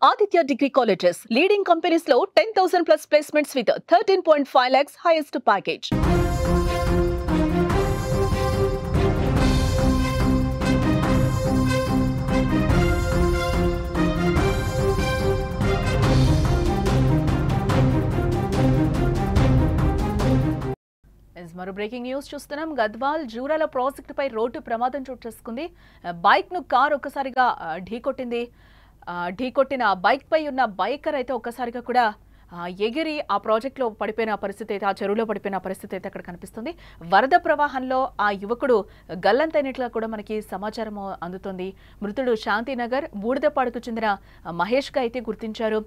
Aditya Degree Colleges, leading companies low 10,000 plus placements with 13.5 lakhs highest package. మరో breaking news చూస్తున్నాం. Gadwal Jurala project పై road ప్రమాదం చోటు చేసుకుంది. Bike ను కార్ ఒక్కసారిగా ఢీకొట్టింది. ఢీకొట్టిన బైక్ పై ఉన్న బైకర్ అయితే ఒక్కసారిగా కూడా ఎగిరి ఆ ప్రాజెక్టులో పడిపోయిన పరిస్థితి అయితే, ఆ చెరువులో పడిపోయిన పరిస్థితి అయితే అక్కడ కనిపిస్తుంది. వరద ప్రవాహంలో ఆ యువకుడు గల్లంతైనట్లుగా కూడా మనకి సమాచారం అందుతుంది. మృతుడు శాంతినగర్ బూడిదపాడుకు చెందిన మహేష్ గా అయితే గుర్తించారు.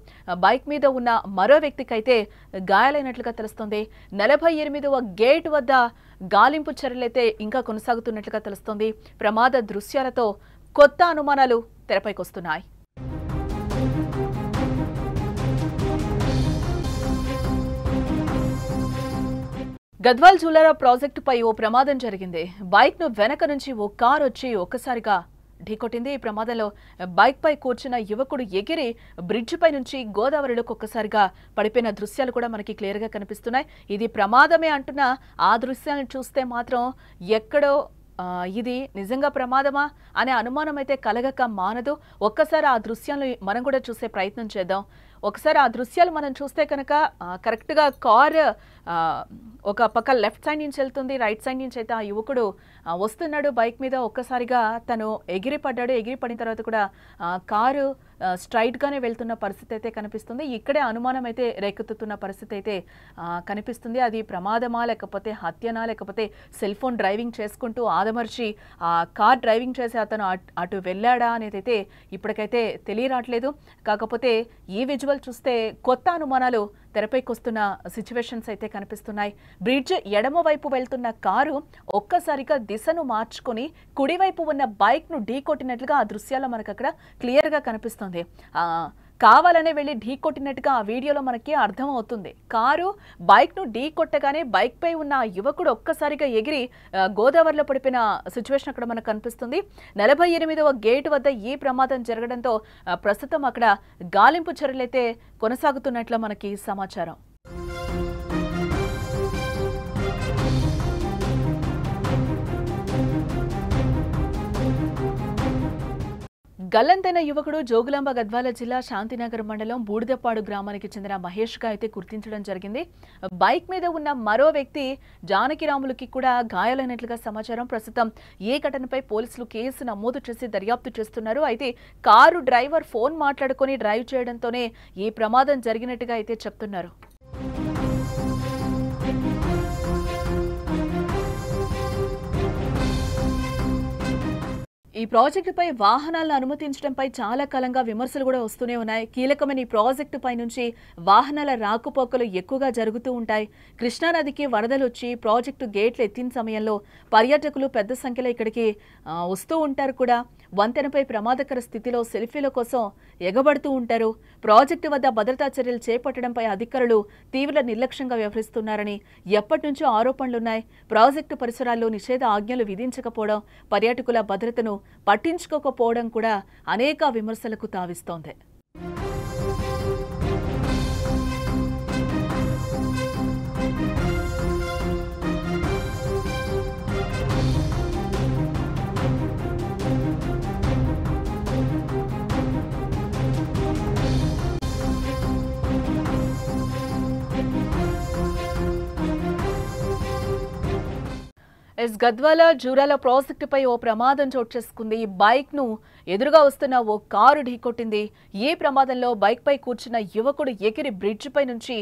బైక్ మీద ఉన్న మరో వ్యక్తికి అయితే గాయాలైనట్లుగా తెలుస్తుంది. 48వ గేట్ వద్ద గాలింపు చర్యలైతే ఇంకా కొనసాగుతున్నట్లుగా తెలుస్తుంది. ప్రమాద దృశ్యాలతో కొత్త అనుమానాలు తెరపైకొస్తున్నాయి. గద్వాల్ జూలాల ప్రాజెక్టుపై ఓ ప్రమాదం జరిగింది. బైక్ ను వెనక నుంచి ఓ కార్ వచ్చి ఒక్కసారిగా ఢీకొట్టింది. ఈ ప్రమాదంలో బైక్ పై కూర్చున్న యువకుడు ఎగిరి బ్రిడ్జ్ పై నుంచి గోదావరిలోకి ఒక్కసారిగా పడిపోయిన దృశ్యాలు కూడా మనకి క్లియర్ గా కనిపిస్తున్నాయి. ఇది ప్రమాదమే అంటున్నా ఆ దృశ్యాలను చూస్తే మాత్రం ఎక్కడో ఇది నిజంగా ప్రమాదమా అనే అనుమానం అయితే కలగక మానదు. ఒక్కసారి ఆ దృశ్యాలను మనం కూడా చూసే ప్రయత్నం చేద్దాం. ఒకసారి ఆ దృశ్యాలు మనం చూస్తే కనుక కరెక్ట్గా కార్ ఒక పక్క లెఫ్ట్ సైడ్ నుంచి వెళ్తుంది, రైట్ సైడ్ నుంచి అయితే ఆ యువకుడు వస్తున్నాడు బైక్ మీద. ఒక్కసారిగా తను ఎగిరిపడ్డాడు. ఎగిరిపడిన తర్వాత కూడా కారు స్ట్రైట్గానే వెళ్తున్న పరిస్థితి అయితే కనిపిస్తుంది. ఇక్కడే అనుమానం అయితే రేకెత్తుతున్న పరిస్థితి అయితే కనిపిస్తుంది. అది ప్రమాదమా, లేకపోతే హత్యనా, లేకపోతే సెల్ ఫోన్ డ్రైవింగ్ చేసుకుంటూ ఆదమర్చి కార్ డ్రైవింగ్ చేసి అతను అటు వెళ్ళాడా అనేది అయితే ఇప్పటికైతే తెలియరాట్లేదు. కాకపోతే ఈ విజువల్ చూస్తే కొత్త అనుమానాలు తెరపైకొస్తున్న సిచ్యువేషన్స్ అయితే కనిపిస్తున్నాయి. బ్రిడ్జ్ ఎడమ వైపు వెళ్తున్న కారు ఒక్కసారిగా దిశను మార్చుకొని కుడివైపు ఉన్న బైక్ ను ఢీకొట్టినట్లుగా ఆ దృశ్యాల్లో మనకు అక్కడ క్లియర్ గా కనిపిస్తుంది. కావాలనే వెళ్ళి ఢీకొట్టినట్టుగా ఆ వీడియోలో మనకి అర్థం అవుతుంది. కారు బైక్ ను ఢీకొట్టగానే బైక్ పై ఉన్న యువకుడు ఒక్కసారిగా ఎగిరి గోదావరిలో పడిపోయిన సిచ్యువేషన్ అక్కడ మనకు కనిపిస్తుంది. 48వ గేట్ వద్ద ఈ ప్రమాదం జరగడంతో ప్రస్తుతం అక్కడ గాలింపు చర్యలైతే కొనసాగుతున్నట్లు మనకి సమాచారం. గల్లంతైన యువకుడు జోగులాంబ గద్వాల జిల్లా శాంతినగర్ మండలం బూడిదపాడు గ్రామానికి చెందిన మహేష్ గా అయితే గుర్తించడం జరిగింది. బైక్ మీద ఉన్న మరో వ్యక్తి జానకిరాములకి కూడా గాయాలైనట్లుగా సమాచారం. ప్రస్తుతం ఈ ఘటనపై పోలీసులు కేసు నమోదు చేసి దర్యాప్తు చేస్తున్నారు. అయితే కారు డ్రైవర్ ఫోన్ మాట్లాడుకొని డ్రైవ్ చేయడంతోనే ఈ ప్రమాదం జరిగినట్టుగా అయితే చెప్తున్నారు. ఈ ప్రాజెక్టుపై వాహనాలను అనుమతించడంపై చాలా కాలంగా విమర్శలు కూడా వస్తూనే ఉన్నాయి. కీలకమైన ఈ ప్రాజెక్టు పై నుంచి వాహనాల రాకపోకలు ఎక్కువగా జరుగుతూ ఉంటాయి. కృష్ణానదికి వరదలు వచ్చి ప్రాజెక్టు గేట్లు ఎత్తిన సమయంలో పర్యాటకులు పెద్ద సంఖ్యలో ఇక్కడికి వస్తూ ఉంటారు కూడా. వంతెనపై ప్రమాదకర స్థితిలో సెల్ఫీల కోసం ఎగబడుతూ ఉంటారు. ప్రాజెక్టు వద్ద భద్రతా చర్యలు చేపట్టడంపై అధికారులు తీవ్ర నిర్లక్ష్యంగా వ్యవహరిస్తున్నారని ఎప్పటి నుంచో ఆరోపణలున్నాయి. ప్రాజెక్టు పరిసరాల్లో నిషేధ ఆజ్ఞలు విధించకపోవడం, పర్యాటకుల భద్రతను పట్టించుకోకపోవడం కూడా అనేక విమర్శలకు తావిస్తోంది. గద్వాల జూరాల ప్రాజెక్టుపై ఓ ప్రమాదం చోటు చేసుకుంది. బైక్ ను ఎదురుగా వస్తున్న ఓ కారు ఢీకొట్టింది. ఈ ప్రమాదంలో బైక్ పై కూర్చున్న యువకుడు ఎగిరి బ్రిడ్జ్ పై నుంచి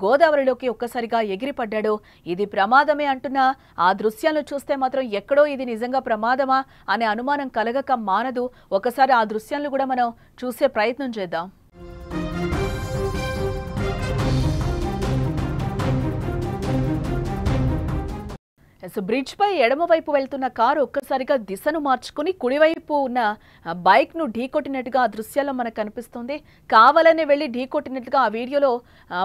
గోదావరిలోకి ఒక్కసారిగా ఎగిరిపడ్డాడు. ఇది ప్రమాదమే అంటున్నా ఆ దృశ్యాలను చూస్తే మాత్రం ఎక్కడో ఇది నిజంగా ప్రమాదమా అనే అనుమానం కలగక మానదు. ఒకసారి ఆ దృశ్యాలను కూడా మనం చూసే ప్రయత్నం చేద్దాం. బ్రిడ్జ్ పై ఎడమ వైపు వెళ్తున్న కారు ఒక్కసారిగా దిశను మార్చుకుని కుడివైపు ఉన్న బైక్ ను ఢీకొట్టినట్టుగా ఆ దృశ్యాల్లో మనకు కనిపిస్తుంది. కావాలనే వెళ్లి ఢీకొట్టినట్టుగా ఆ వీడియోలో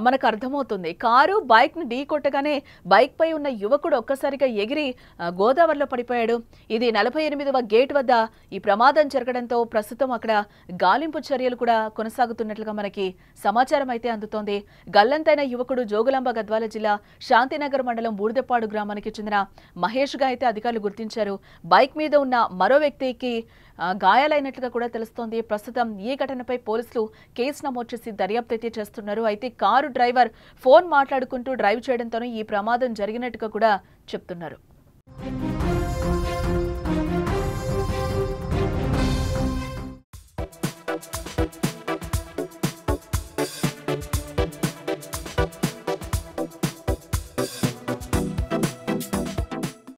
మనకు అర్థమవుతుంది. కారు బైక్ ను ఢీకొట్టగానే బైక్ పై ఉన్న యువకుడు ఒక్కసారిగా ఎగిరి గోదావరిలో పడిపోయాడు. ఇది 48వ గేట్ వద్ద ఈ ప్రమాదం జరగడంతో ప్రస్తుతం అక్కడ గాలింపు చర్యలు కూడా కొనసాగుతున్నట్లుగా మనకి సమాచారం అయితే అందుతోంది. గల్లంతైన యువకుడు జోగులాంబ గద్వాల జిల్లా శాంతినగర్ మండలం బూడిదపాడు గ్రామానికి చెందిన మహేష్ గా అయితే అధికారులు గుర్తించారు. బైక్ మీద ఉన్న మరో వ్యక్తికి గాయాలైనట్లుగా కూడా తెలుస్తోంది. ప్రస్తుతం ఈ ఘటనపై పోలీసులు కేసు నమోదు చేసి దర్యాప్తు అయితే చేస్తున్నారు. అయితే కారు డ్రైవర్ ఫోన్ మాట్లాడుకుంటూ డ్రైవ్ చేయడంతోనే ఈ ప్రమాదం జరిగినట్టుగా కూడా చెప్తున్నారు.